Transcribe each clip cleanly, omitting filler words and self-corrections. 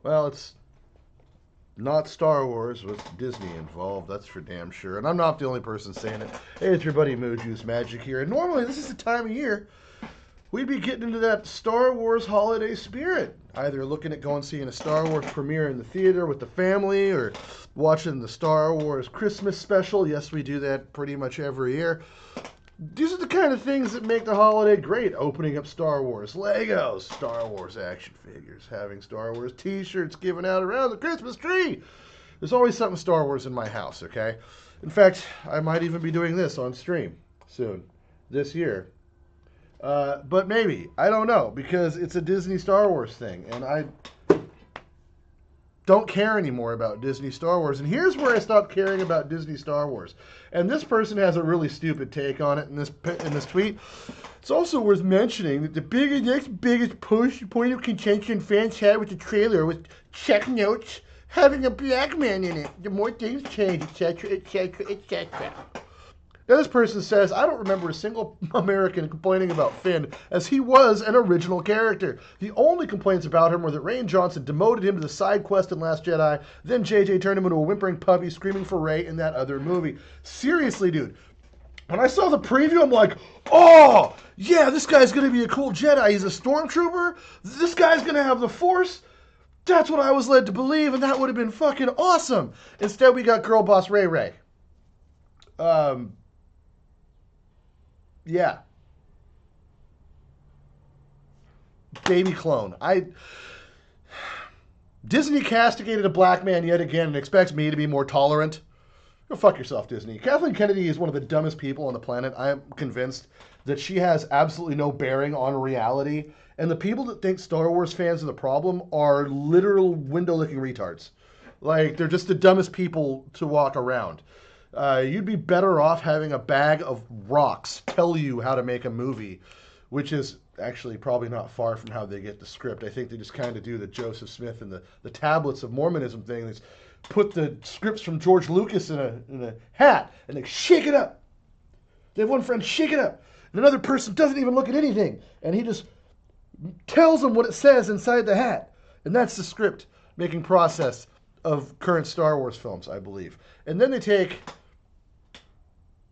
Well, it's not Star Wars with Disney involved, that's for damn sure. And I'm not the only person saying it. Hey, it's your buddy Moo Juice Magic here. And normally, this is the time of year we'd be getting into that Star Wars holiday spirit. Either looking at going seeing a Star Wars premiere in the theater with the family or watching the Star Wars Christmas special. Yes, we do that pretty much every year. These are the kind of things that make the holiday great. Opening up Star Wars Legos, Star Wars action figures, having Star Wars t-shirts given out around the Christmas tree. There's always something Star Wars in my house, okay? In fact, I might even be doing this on stream soon, this year. But maybe. I don't know, because it's a Disney Star Wars thing, and I don't care anymore about Disney Star Wars. And here's where I stopped caring about Disney Star Wars. And this person has a really stupid take on it in this tweet. It's also worth mentioning that the next biggest point of contention fans had with the trailer was check notes having a black man in it. The more things change, etc., etc., etc. Now, this person says, I don't remember a single American complaining about Finn, as he was an original character. The only complaints about him were that Rian Johnson demoted him to the side quest in Last Jedi, then JJ turned him into a whimpering puppy screaming for Rey in that other movie. Seriously, dude. When I saw the preview, I'm like, oh, yeah, this guy's going to be a cool Jedi. He's a stormtrooper. This guy's going to have the Force. That's what I was led to believe, and that would have been fucking awesome. Instead, we got girl boss Rey. Yeah. Baby clone. Disney castigated a black man yet again and expects me to be more tolerant. Go fuck yourself, Disney. Kathleen Kennedy is one of the dumbest people on the planet. I am convinced that she has absolutely no bearing on reality. And the people that think Star Wars fans are the problem are literal window-licking retards. Like, they're just the dumbest people to walk around. You'd be better off having a bag of rocks tell you how to make a movie, which is actually probably not far from how they get the script. I think they just kind of do the Joseph Smith and the tablets of Mormonism thing. They put the scripts from George Lucas in a hat and they shake it up. They have one friend shake it up, and another person doesn't even look at anything, and he just tells them what it says inside the hat. And that's the script making process of current Star Wars films, I believe. And then they take,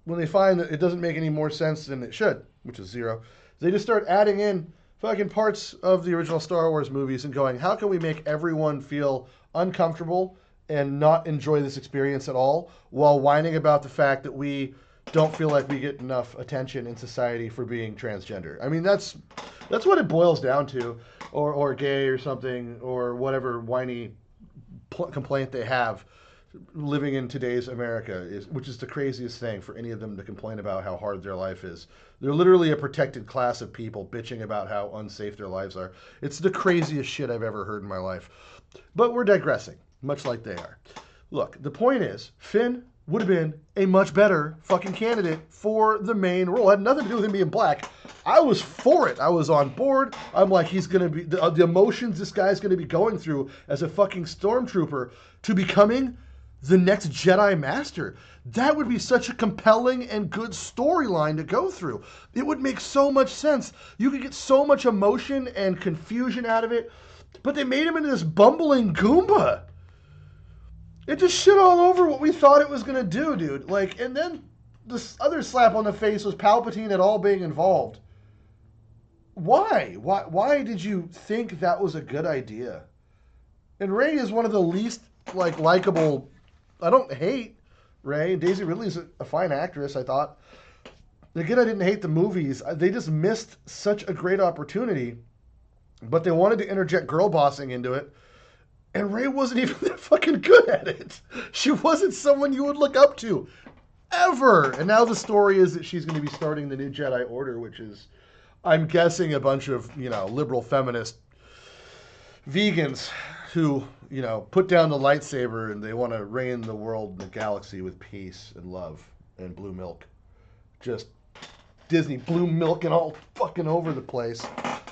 when they find that it doesn't make any more sense than it should, which is zero, they just start adding in fucking parts of the original Star Wars movies and going, how can we make everyone feel uncomfortable and not enjoy this experience at all, while whining about the fact that we don't feel like we get enough attention in society for being transgender. I mean, that's what it boils down to, or gay or something, or whatever whiny complaint they have living in today's America, which is the craziest thing for any of them to complain about how hard their life is. They're literally a protected class of people bitching about how unsafe their lives are. It's the craziest shit I've ever heard in my life. But we're digressing, much like they are. Look, the point is, Finn would have been a much better fucking candidate for the main role. It had nothing to do with him being black. I was for it. I was on board. I'm like, he's going to be, the emotions this guy's going to be going through as a fucking stormtrooper to becoming the next Jedi Master. That would be such a compelling and good storyline to go through. It would make so much sense. You could get so much emotion and confusion out of it, but they made him into this bumbling Goomba. It just shit all over what we thought it was going to do, dude. Like, and then this other slap on the face was Palpatine at all being involved. Why? Why did you think that was a good idea? And Rey is one of the least, like, likable. I don't hate Rey. Daisy Ridley's a fine actress, I thought. Again, I didn't hate the movies. They just missed such a great opportunity. But they wanted to interject girl bossing into it. And Rey wasn't even that fucking good at it. She wasn't someone you would look up to. Ever. And now the story is that she's going to be starting the new Jedi Order, which is, I'm guessing, a bunch of, liberal feminist vegans who, put down the lightsaber and they want to reign the world and the galaxy with peace and love and blue milk. Just Disney blue milk and all fucking over the place.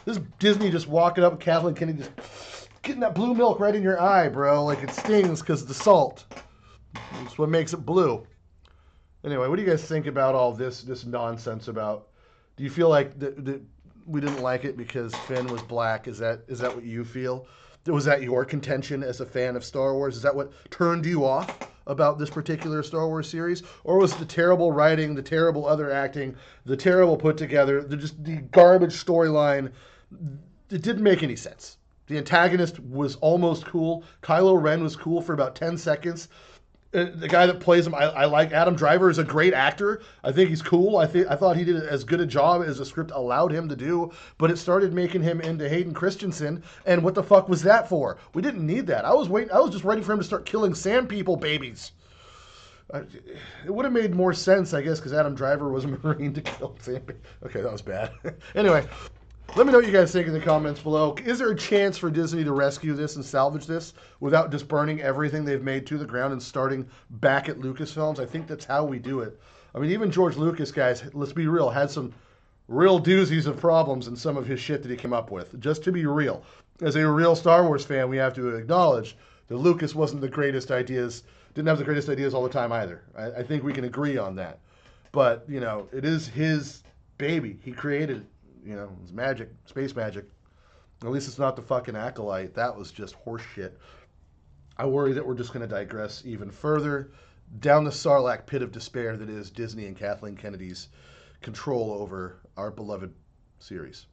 This Disney just walking up, Kathleen Kennedy just getting that blue milk right in your eye, bro. Like, it stings because of the salt. That's what makes it blue. Anyway, what do you guys think about all this nonsense about? Do you feel like that we didn't like it because Finn was black? Is that what you feel? Was that your contention as a fan of Star Wars? Is that what turned you off about this particular Star Wars series? Or was it the terrible writing, the terrible other acting, the terrible put together, the garbage storyline? It didn't make any sense. The antagonist was almost cool. Kylo Ren was cool for about 10 seconds. The guy that plays him, I like. Adam Driver is a great actor. I think he's cool. I thought he did as good a job as the script allowed him to do. But it started making him into Hayden Christensen, and what the fuck was that for? We didn't need that. I was waiting. I was just ready for him to start killing sand people babies. It would have made more sense, I guess, because Adam Driver was a Marine to kill sand people. Okay, that was bad. Anyway, let me know what you guys think in the comments below. Is there a chance for Disney to rescue this and salvage this without just burning everything they've made to the ground and starting back at Lucasfilms? I think that's how we do it. I mean, even George Lucas, guys, let's be real, had some real doozies of problems in some of his shit that he came up with. Just to be real. As a real Star Wars fan, we have to acknowledge that Lucas wasn't the greatest ideas, didn't have the greatest ideas all the time either. I think we can agree on that. But, you know, it is his baby. He created it. You know, it's magic, space magic. At least it's not the fucking Acolyte. That was just horse shit. I worry that we're just going to digress even further down the Sarlacc pit of despair that is Disney and Kathleen Kennedy's control over our beloved series.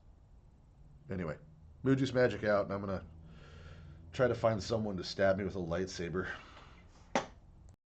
Anyway, Mood Juice Magic out, and I'm going to try to find someone to stab me with a lightsaber.